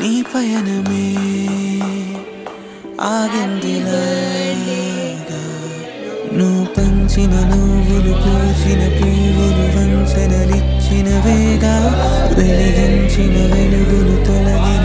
నీ పయనమే ఆగిందిలాగా నువ్వు పంచిన నువ్వులు పూచిన పువ్వులు వంచనలిచ్చిన వేగా వెలిగించిన వెలుగులు తొలగిన